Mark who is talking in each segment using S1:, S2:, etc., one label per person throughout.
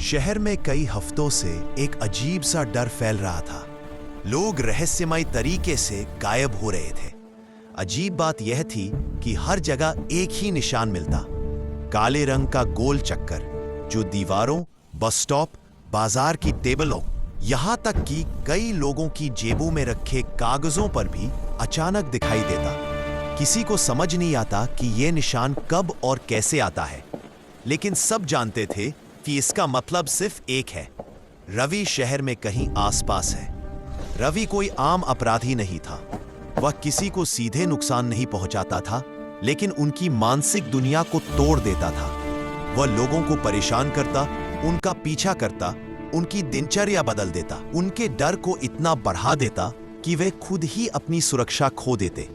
S1: शहर में कई हफ्तों से एक अजीब सा डर फैल रहा था। लोग रहस्यमय तरीके से गायब हो रहे थे। अजीब बात यह थी कि हर जगह एक ही निशान मिलता, काले रंग का गोल चक्कर जो दीवारों, बस स्टॉप, बाजार की टेबलों, यहां तक कि कई लोगों की जेबों में रखे कागजों पर भी अचानक दिखाई देता। किसी को समझ नहीं आता कि यह निशान कब और कैसे आता है, लेकिन सब जानते थे कि इसका मतलब सिर्फ एक है, रवि शहर में कहीं आसपास है। रवि कोई आम अपराधी नहीं था। वह किसी को सीधे नुकसान नहीं पहुंचाता था, लेकिन उनकी मानसिक दुनिया को तोड़ देता था। वह लोगों को परेशान करता, उनका पीछा करता, उनकी दिनचर्या बदल देता, उनके डर को इतना बढ़ा देता कि वे खुद ही अपनी सुरक्षा खो देते।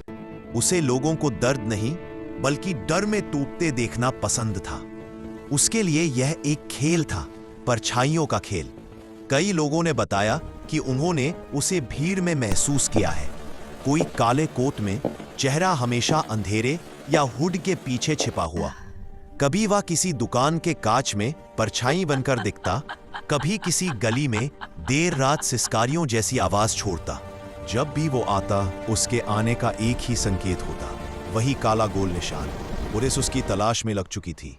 S1: उसे लोगों को दर्द नहीं बल्कि डर में टूटते देखना पसंद था। उसके लिए यह एक खेल था, परछाइयों का खेल। कई लोगों ने बताया कि उन्होंने उसे भीड़ में महसूस किया है। कोई काले कोट में, चेहरा हमेशा अंधेरे या हुड के पीछे छिपा हुआ। कभी वह किसी दुकान के कांच में परछाई बनकर दिखता, कभी किसी गली में देर रात सिसकारियों जैसी आवाज छोड़ता। जब भी वो आता, उसके आने का एक ही संकेत होता, वही काला गोल निशान। पुलिस उसकी तलाश में लग चुकी थी।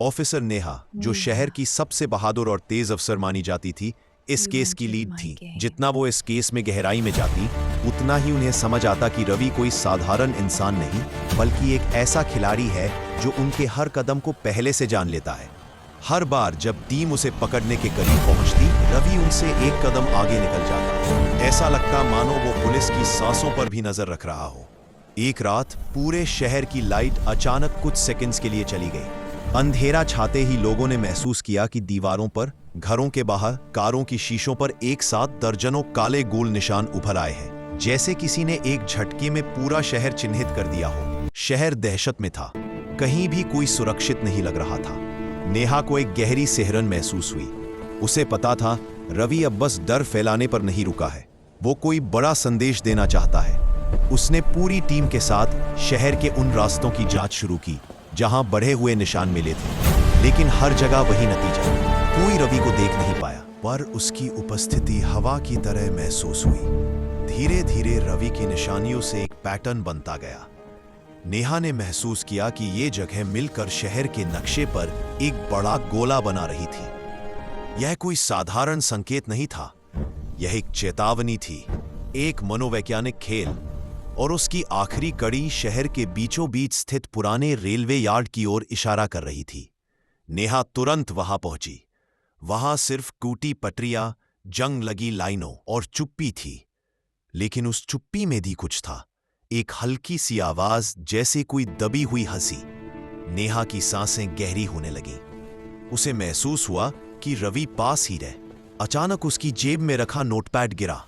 S1: ऑफिसर नेहा, जो शहर की सबसे बहादुर और तेज अफसर मानी जाती थी, इस केस की लीड थी। जितना वो इस केस में गहराई में जाती, उतना ही उन्हें समझ आता कि रवि कोई साधारण इंसान नहीं, बल्कि एक ऐसा खिलाड़ी है जो उनके हर कदम को पहले से जान लेता है। हर बार जब टीम उसे पकड़ने के करीब पहुंचती, रवि उनसे एक कदम आगे निकल जाता। ऐसा लगता मानो वो पुलिस की सांसों पर भी नजर रख रहा हो। एक रात पूरे शहर की लाइट अचानक कुछ सेकंड्स के लिए चली गई। अंधेरा छाते ही लोगों ने महसूस किया कि दीवारों पर, घरों के बाहर, कारों की शीशों पर एक साथ दर्जनों काले गोल निशान उभर आए हैं, जैसे किसी ने एक झटके में पूरा शहर चिन्हित कर दिया हो। शहर दहशत में था, कहीं भी कोई सुरक्षित नहीं लग रहा था। नेहा को एक गहरी सिहरन महसूस हुई। उसे पता था रवि अब बस डर फैलाने पर नहीं रुका है, वो कोई बड़ा संदेश देना चाहता है। उसने पूरी टीम के साथ शहर के उन रास्तों की जांच शुरू की जहां बढ़े हुए निशान मिले थे, लेकिन हर जगह वही नतीजा, कोई रवि को देख नहीं पाया। पर उसकी उपस्थिति हवा की तरह महसूस हुई। धीरे धीरे रवि की निशानियों से एक पैटर्न बनता गया। नेहा ने महसूस किया कि ये जगह मिलकर शहर के नक्शे पर एक बड़ा गोला बना रही थी। यह कोई साधारण संकेत नहीं था, यह एक चेतावनी थी, एक मनोवैज्ञानिक खेल। और उसकी आखिरी कड़ी शहर के बीचों बीच स्थित पुराने रेलवे यार्ड की ओर इशारा कर रही थी। नेहा तुरंत वहां पहुंची। वहां सिर्फ टूटी पटरियां, जंग लगी लाइनों और चुप्पी थी। लेकिन उस चुप्पी में भी कुछ था, एक हल्की सी आवाज, जैसे कोई दबी हुई हंसी। नेहा की सांसें गहरी होने लगीं। उसे महसूस हुआ कि रवि पास ही रहे। अचानक उसकी जेब में रखा नोटपैड गिरा।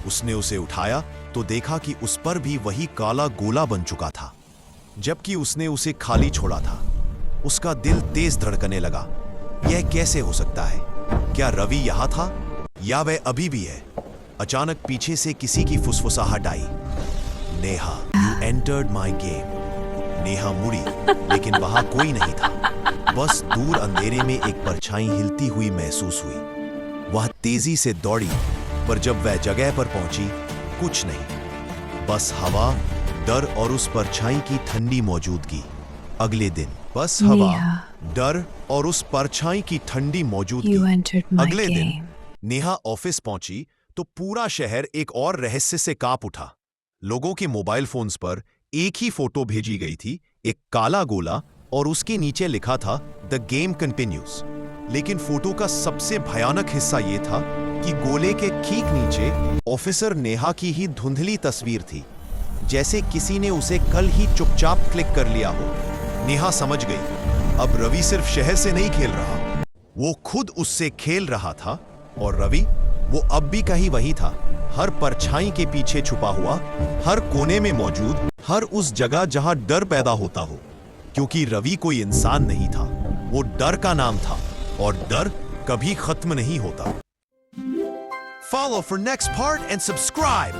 S1: उसने उसे उठाया तो देखा कि उस पर भी वही काला गोला बन चुका था, जबकि उसने उसे खाली छोड़ा था। उसका दिल तेज धड़कने लगा। यह कैसे हो सकता है? क्या रवि यहां था या वह अभी भी है? अचानक पीछे से किसी की फुसफुसाहट आई, Neha, you entered my game. Neha मुड़ी, लेकिन वहां कोई नहीं था। बस दूर अंधेरे में एक परछाई हिलती हुई महसूस हुई। वह तेजी से दौड़ी, पर जब वह जगह पर पहुंची, कुछ नहीं, बस हवा, डर और उस परछाई की ठंडी मौजूदगी। अगले दिन बस हवा, डर और उस परछाई की ठंडी मौजूदगी। अगले दिन नेहा ऑफिस पहुंची तो पूरा शहर एक और रहस्य से कांप उठा। लोगों के मोबाइल फोन्स पर एक ही फोटो भेजी गई थी, एक काला गोला, और उसके नीचे लिखा था द गेम कंटिन्यूज। लेकिन फोटो का सबसे भयानक हिस्सा यह था कि गोले के ठीक नीचे ऑफिसर नेहा की ही धुंधली तस्वीर थी, जैसे किसी ने उसे कल ही चुपचाप क्लिक कर लिया हो। नेहा समझ गई, अब रवि सिर्फ शहर से नहीं खेल रहा, वो खुद उससे खेल रहा था। और रवि, वो अब भी कहीं वही था, हर परछाई के पीछे छुपा हुआ, हर कोने में मौजूद, हर उस जगह जहां डर पैदा होता हो। क्योंकि रवि कोई इंसान नहीं था, वो डर का नाम था, और डर कभी खत्म नहीं होता। Follow for next part and subscribe.